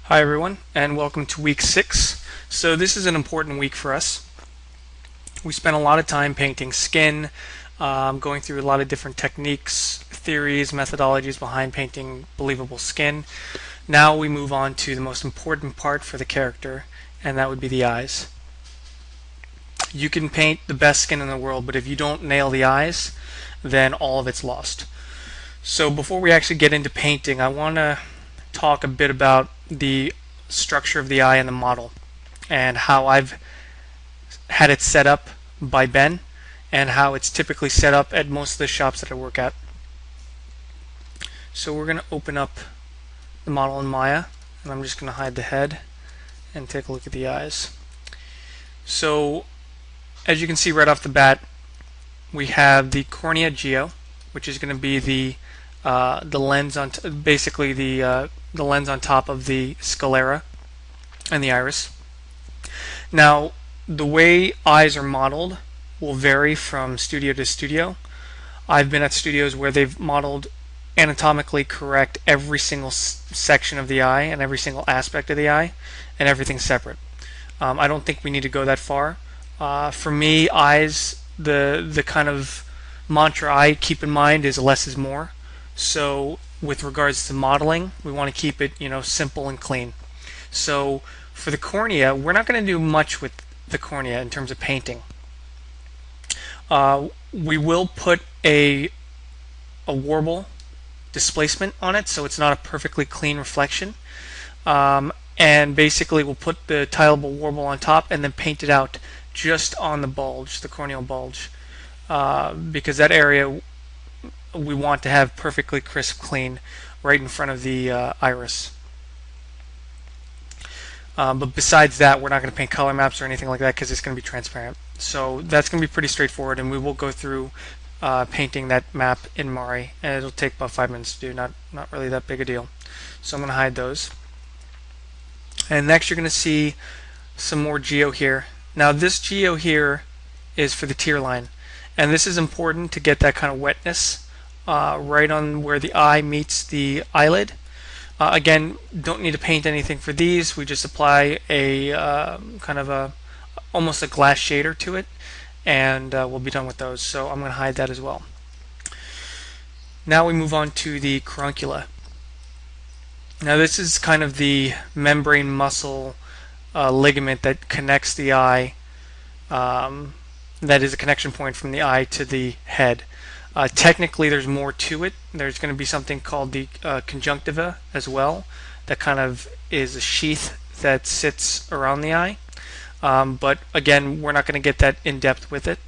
Hi everyone, and welcome to week 6. So this is an important week for us. We spent a lot of time painting skin, going through a lot of different techniques, theories, methodologies behind painting believable skin. Now we move on to the most important part for the character, and that would be the eyes. You can paint the best skin in the world, but if you don't nail the eyes, then all of it's lost. So before we actually get into painting, I want to talk a bit about the structure of the eye in the model and how I've had it set up by Ben and how it's typically set up at most of the shops that I work at. So we're going to open up the model in Maya, and I'm just going to hide the head and take a look at the eyes. So as you can see right off the bat, we have the cornea geo, which is going to be the lens on basically the lens on top of the sclera and the iris. Now, the way eyes are modeled will vary from studio to studio. I've been at studios where they've modeled anatomically correct every single section of the eye and every single aspect of the eye, and everything separate. I don't think we need to go that far. For me, eyes, the kind of mantra I keep in mind is less is more. So with regards to modeling, we want to keep it, simple and clean. So for the cornea, we're not going to do much with the cornea in terms of painting. We will put a warble displacement on it, so it's not a perfectly clean reflection. And basically we'll put the tileable warble on top and then paint it out just on the bulge, the corneal bulge, because that area we want to have perfectly crisp clean right in front of the iris. But besides that, we're not going to paint color maps or anything like that because it's going to be transparent. So that's going to be pretty straightforward, and we will go through painting that map in Mari, and it'll take about 5 minutes to do, not really that big a deal. So I'm going to hide those. And next you're going to see some more geo here. Now this geo here is for the tear line, and this is important to get that kind of wetness right on where the eye meets the eyelid. Again, don't need to paint anything for these. We just apply a kind of almost a glass shader to it, and we'll be done with those. So I'm going to hide that as well. Now we move on to the caruncula. Now this is kind of the membrane muscle ligament that connects the eye. That is a connection point from the eye to the head. Technically, there's more to it. There's going to be something called the conjunctiva as well. That kind of is a sheath that sits around the eye. But again, we're not going to get that in depth with it.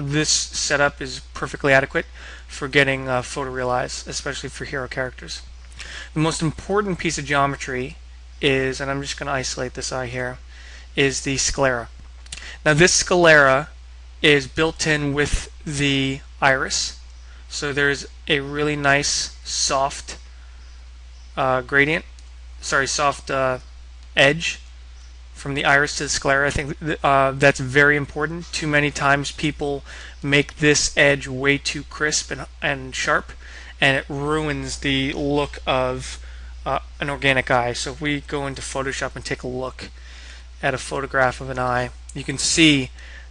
This setup is perfectly adequate for getting photoreal eyes, especially for hero characters. The most important piece of geometry is, and I'm just going to isolate this eye here, is the sclera. Now this sclera is built in with the iris, so there's a really nice soft soft edge from the iris to the sclera. I think that's very important. Too many times people make this edge way too crisp and sharp, and it ruins the look of an organic eye. So if we go into Photoshop and take a look at a photograph of an eye, you can see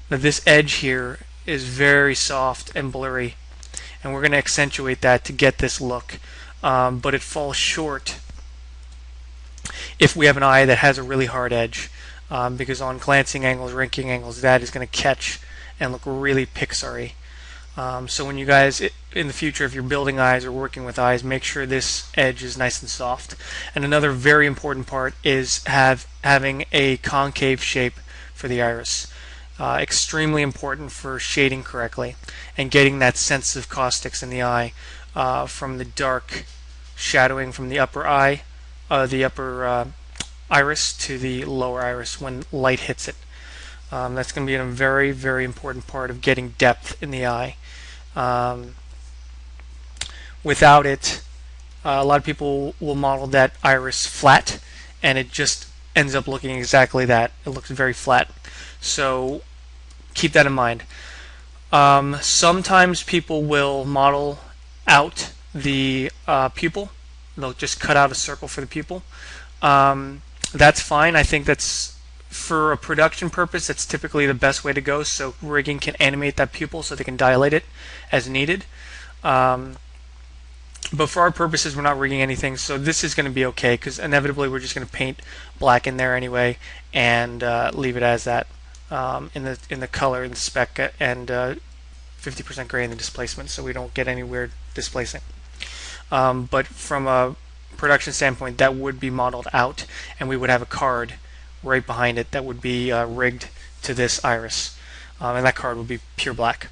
that this edge here is very soft and blurry, and we're going to accentuate that to get this look, but it falls short if we have an eye that has a really hard edge, because on glancing angles, ranking angles, that is going to catch and look really Pixar-y. So when you guys in the future, if you're building eyes or working with eyes, make sure this edge is nice and soft. And another very important part is having a concave shape for the iris. Extremely important for shading correctly and getting that sense of caustics in the eye, from the dark shadowing from the upper eye, the upper iris to the lower iris when light hits it. That's going to be a very, very important part of getting depth in the eye. Without it, a lot of people will model that iris flat, and it just ends up looking exactly that. It looks very flat. So keep that in mind. Sometimes people will model out the pupil. They'll just cut out a circle for the pupil. That's fine. I think that's, for a production purpose, that's typically the best way to go, so rigging can animate that pupil so they can dilate it as needed. But for our purposes, we're not rigging anything, so this is going to be okay, because inevitably we're just going to paint black in there anyway and leave it as that in the color and the spec, and 50% gray in the displacement, so we don't get any weird displacing. But from a production standpoint, that would be modeled out, and we would have a card right behind it that would be rigged to this iris, and that card would be pure black.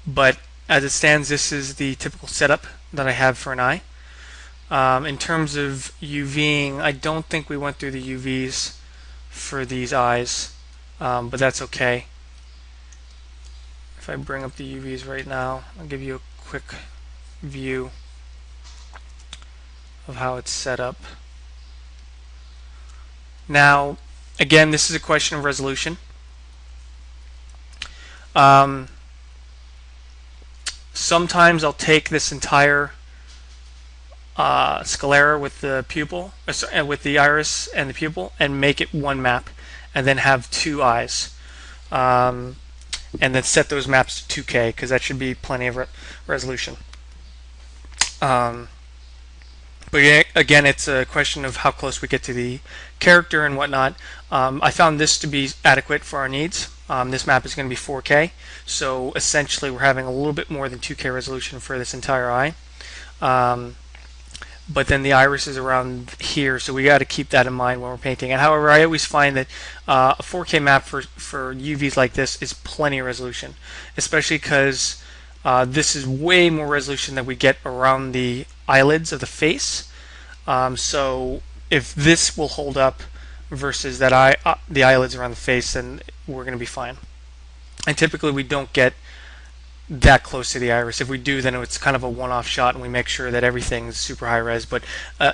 But as it stands, this is the typical setup that I have for an eye. In terms of UVing, I don't think we went through the UVs for these eyes, but that's okay. If I bring up the UVs right now, I'll give you a quick view of how it's set up. Now, again, this is a question of resolution. Sometimes I'll take this entire sclera with the pupil, with the iris and the pupil, and make it one map, and then have two eyes, and then set those maps to 2K, because that should be plenty of resolution. But again, it's a question of how close we get to the character and whatnot. I found this to be adequate for our needs. This map is going to be 4K, so essentially we're having a little bit more than 2K resolution for this entire eye. But then the iris is around here, so we got to keep that in mind when we're painting. And however, I always find that a 4K map for UVs like this is plenty of resolution, especially because this is way more resolution than we get around the eyelids of the face. So if this will hold up versus that the eyelids around the face, then we're going to be fine. And typically we don't get that close to the iris. If we do, then it's kind of a one-off shot, and we make sure that everything's super high res. But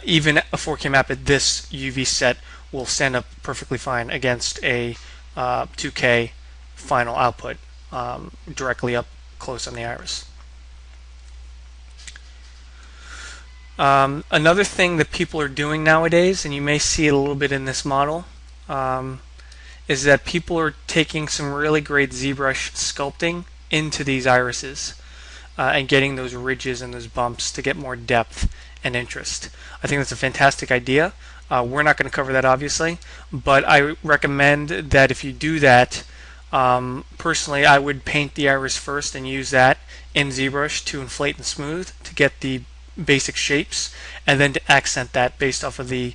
even a 4K map at this UV set will stand up perfectly fine against a 2K final output directly up close on the iris. Another thing that people are doing nowadays, and you may see it a little bit in this model, is that people are taking some really great ZBrush sculpting into these irises and getting those ridges and those bumps to get more depth and interest. I think that's a fantastic idea. We're not going to cover that, obviously, but I recommend that if you do that, personally, I would paint the iris first and use that in ZBrush to inflate and smooth to get the basic shapes, and then to accent that based off of the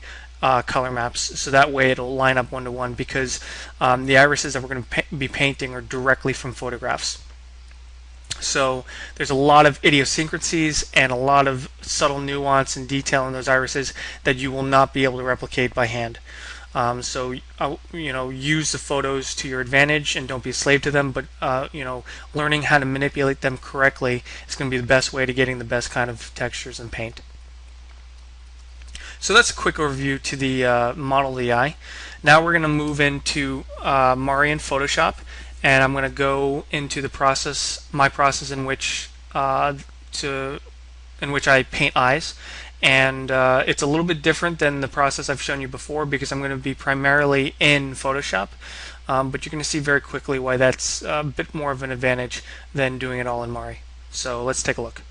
color maps, so that way it'll line up one-to-one, because the irises that we're going to be painting are directly from photographs. So there's a lot of idiosyncrasies and a lot of subtle nuance and detail in those irises that you will not be able to replicate by hand. So use the photos to your advantage and don't be a slave to them, but learning how to manipulate them correctly is going to be the best way to getting the best kind of textures in paint. So that's a quick overview to the model of the eye. Now we're going to move into Mari and Photoshop, and I'm going to go into the process, my process in which I paint eyes. And it's a little bit different than the process I've shown you before, because I'm going to be primarily in Photoshop, but you're going to see very quickly why that's a bit more of an advantage than doing it all in Mari. So let's take a look.